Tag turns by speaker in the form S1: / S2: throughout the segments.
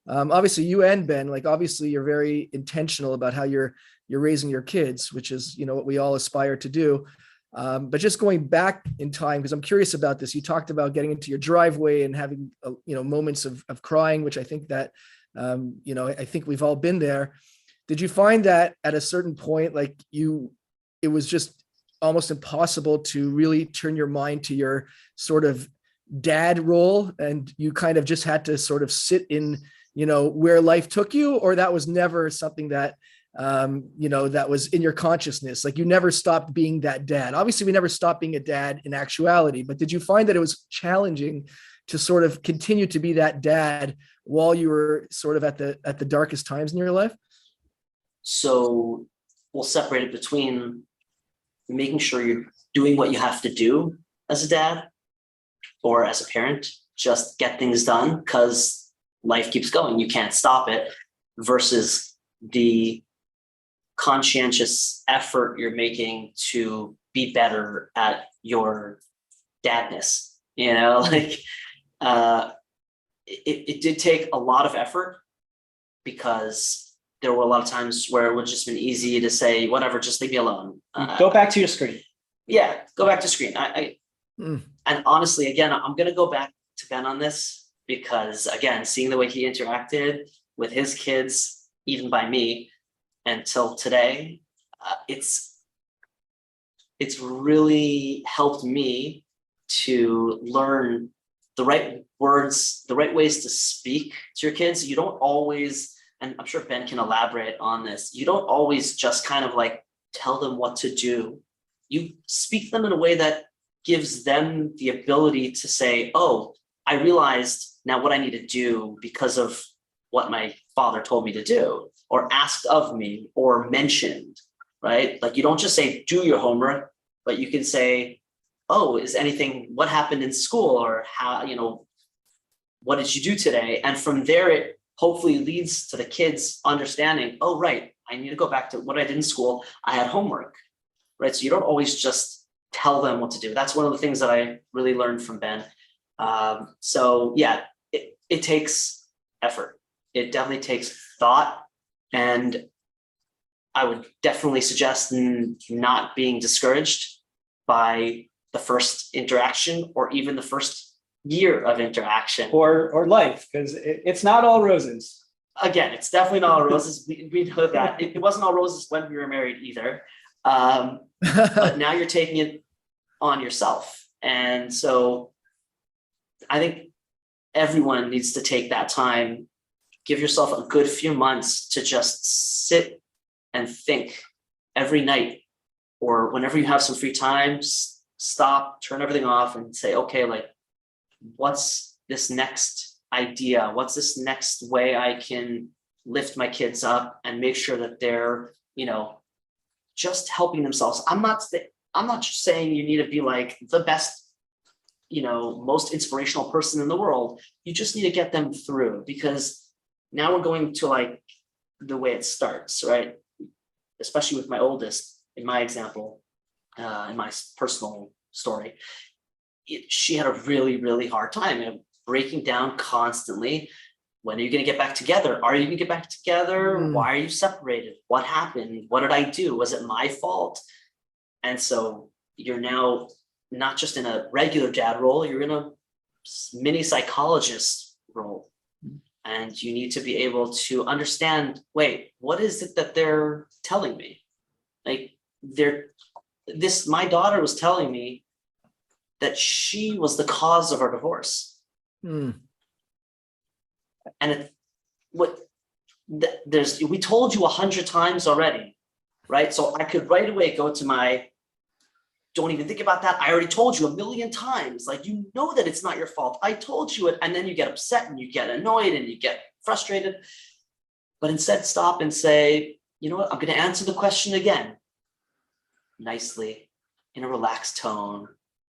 S1: Obviously you and Ben, like obviously you're very intentional about how you're raising your kids, which is, what we all aspire to do. But just going back in time, because I'm curious about this, you talked about getting into your driveway and having, moments of crying, which I think that, I think we've all been there. Did you find that at a certain point, like it was just almost impossible to really turn your mind to your sort of dad role, and you kind of just had to sort of sit in, where life took you, or that was never something that, that was in your consciousness? Like you never stopped being that dad. Obviously, we never stopped being a dad in actuality, but did you find that it was challenging to sort of continue to be that dad while you were sort of at the darkest times in your life?
S2: So we'll separate it between making sure you're doing what you have to do as a dad or as a parent, just get things done because life keeps going. You can't stop it, versus the conscientious effort you're making to be better at your dadness. Like it did take a lot of effort, because there were a lot of times where it would just been easy to say, whatever, just leave me alone.
S3: Go back to your screen.
S2: Yeah, go back to screen.
S1: Mm.
S2: And honestly, again, I'm going to go back to Ben on this, because again, seeing the way he interacted with his kids, even by me, until today, it's really helped me to learn the right words, the right ways to speak to your kids. You don't always, and I'm sure Ben can elaborate on this, you don't always just kind of like tell them what to do. You speak to them in a way that gives them the ability to say, oh, I realized now what I need to do because of what my father told me to do, or asked of me, or mentioned, right? Like you don't just say, do your homework, but you can say, oh, what happened in school, or how, what did you do today? And from there, it hopefully leads to the kids understanding, oh, right, I need to go back to what I did in school. I had homework, right? So you don't always just tell them what to do. That's one of the things that I really learned from Ben. So yeah, it takes effort. It definitely takes thought. And I would definitely suggest not being discouraged by the first interaction, or even the first year of interaction,
S3: or life, because it's not all roses.
S2: Again, it's definitely not all roses. We know that it wasn't all roses when we were married either. But now you're taking it on yourself. And so I think everyone needs to take that time, give yourself a good few months to just sit and think every night, or whenever you have some free time, stop, turn everything off and say, okay, like, what's this next idea? What's this next way I can lift my kids up and make sure that they're, just helping themselves? I'm not just saying you need to be like the best, most inspirational person in the world. You just need to get them through, because now we're going to like the way it starts, right? Especially with my oldest, in my example, in my personal story, she had a really, really hard time breaking down constantly. When are you going to get back together? Are you going to get back together? Why are you separated? What happened? What did I do? Was it my fault? And so you're now not just in a regular dad role, you're in a mini psychologist role. And you need to be able to understand, wait, what is it that they're telling me? Like my daughter was telling me that she was the cause of our divorce. And we told you 100 times already, right? So I could right away go to my, don't even think about that. I already told you 1,000,000 times. Like, that it's not your fault. I told you it. And then you get upset and you get annoyed and you get frustrated. But instead, stop and say, you know what? I'm going to answer the question again, nicely, in a relaxed tone.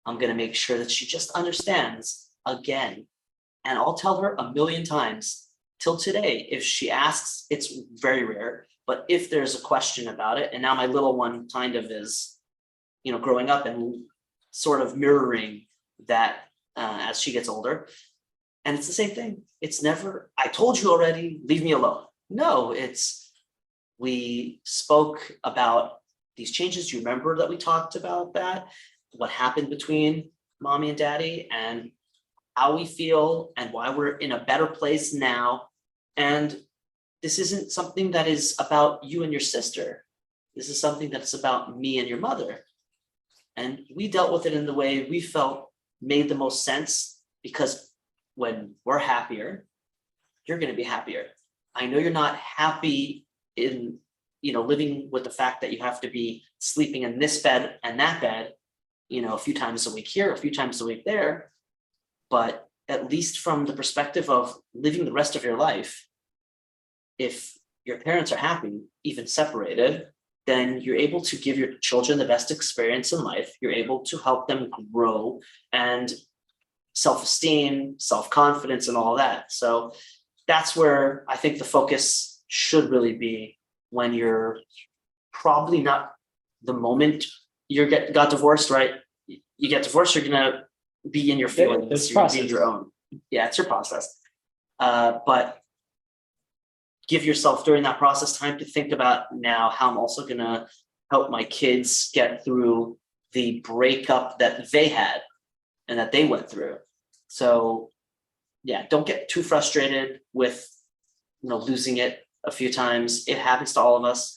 S2: I'm going to make sure that she just understands again. And I'll tell her 1,000,000 times till today. If she asks, it's very rare. But if there's a question about it, and now my little one kind of is, growing up and sort of mirroring that as she gets older, And it's the same thing. It's never, I told you already, leave me alone. No, it's, we spoke about these changes. You remember that we talked about that, what happened between mommy and daddy, and how we feel and why we're in a better place now. And this isn't something that is about you and your sister. This is something that's about me and your mother. And we dealt with it in the way we felt made the most sense, because when we're happier, you're going to be happier. I know you're not happy in, living with the fact that you have to be sleeping in this bed and that bed, a few times a week here, a few times a week there. But at least from the perspective of living the rest of your life, if your parents are happy, even separated, then you're able to give your children the best experience in life. You're able to help them grow and self-esteem, self-confidence, and all that. So that's where I think the focus should really be when you're probably not the moment got divorced, right? You get divorced, you're gonna be in your feelings.
S3: It's
S2: You're gonna be in
S3: process.
S2: your own. Yeah, it's your process. But give yourself during that process time to think about now how I'm also gonna help my kids get through the breakup that they had and that they went through. So yeah, don't get too frustrated with losing it a few times. It happens to all of us.